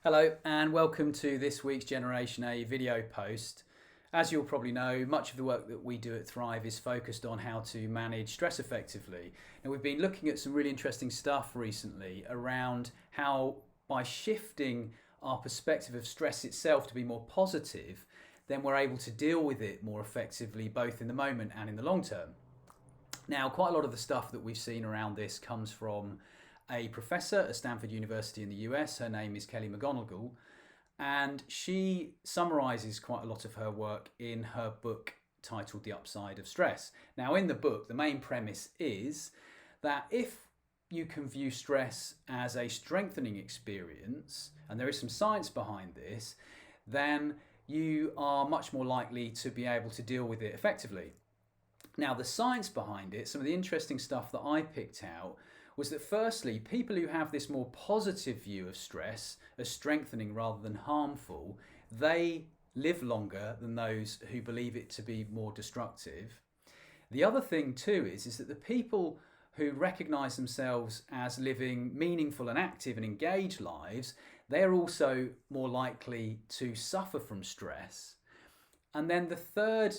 Hello and welcome to this week's Generation A video post. As you'll probably know, much of the work that we do at Thrive is focused on how to manage stress effectively. And we've been looking at some really interesting stuff recently around how by shifting our perspective of stress itself to be more positive, then we're able to deal with it more effectively both in the moment and in the long term. Now, quite a lot of the stuff that we've seen around this comes from a professor at Stanford University in the US. Her name is Kelly McGonigal, and she summarizes quite a lot of her work in her book titled The Upside of Stress. Now, in the book, the main premise is that if you can view stress as a strengthening experience, and there is some science behind this, then you are much more likely to be able to deal with it effectively. Now, the science behind it, some of the interesting stuff that I picked out was that firstly, people who have this more positive view of stress as strengthening rather than harmful, they live longer than those who believe it to be more destructive. The other thing too is that the people who recognize themselves as living meaningful and active and engaged lives, they're also more likely to suffer from stress. And then the third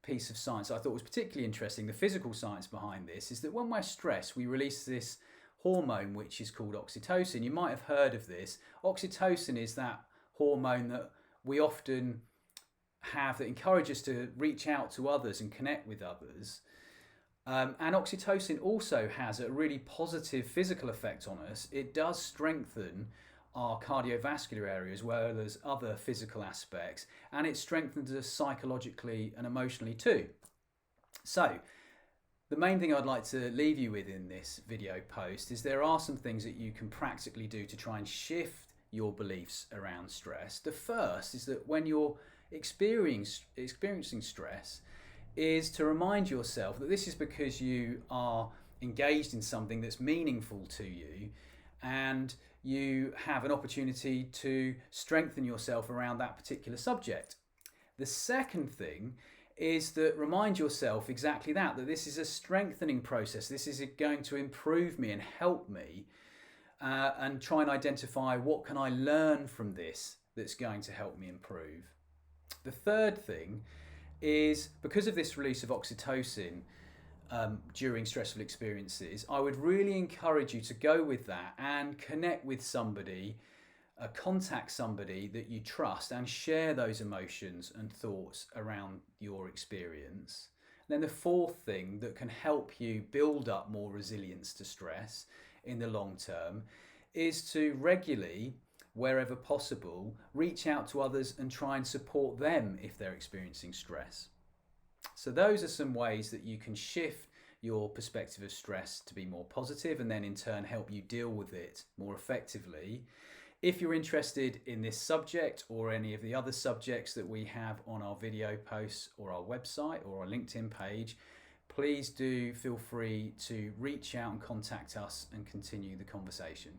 piece of science I thought was particularly interesting, the physical science behind this, is that when we're stressed, we release this hormone which is called oxytocin. You might have heard of this. Oxytocin is that hormone that we often have that encourages us to reach out to others and connect with others. And oxytocin also has a really positive physical effect on us. It does strengthen our cardiovascular area as well as other physical aspects, and it strengthens us psychologically and emotionally too. So the main thing I'd like to leave you with in this video post is there are some things that you can practically do to try and shift your beliefs around stress. The first is that when you're experiencing stress, is to remind yourself that this is because you are engaged in something that's meaningful to you, and you have an opportunity to strengthen yourself around that particular subject. The second thing is that remind yourself exactly that this is a strengthening process. This is going to improve me and help me, and try and identify what can I learn from this that's going to help me improve. The third thing is because of this release of oxytocin, during stressful experiences, I would really encourage you to go with that and connect with somebody, contact somebody that you trust and share those emotions and thoughts around your experience. And then the fourth thing that can help you build up more resilience to stress in the long term is to regularly, wherever possible, reach out to others and try and support them if they're experiencing stress. So those are some ways that you can shift your perspective of stress to be more positive and then in turn help you deal with it more effectively. If you're interested in this subject or any of the other subjects that we have on our video posts or our website or our LinkedIn page, please do feel free to reach out and contact us and continue the conversation.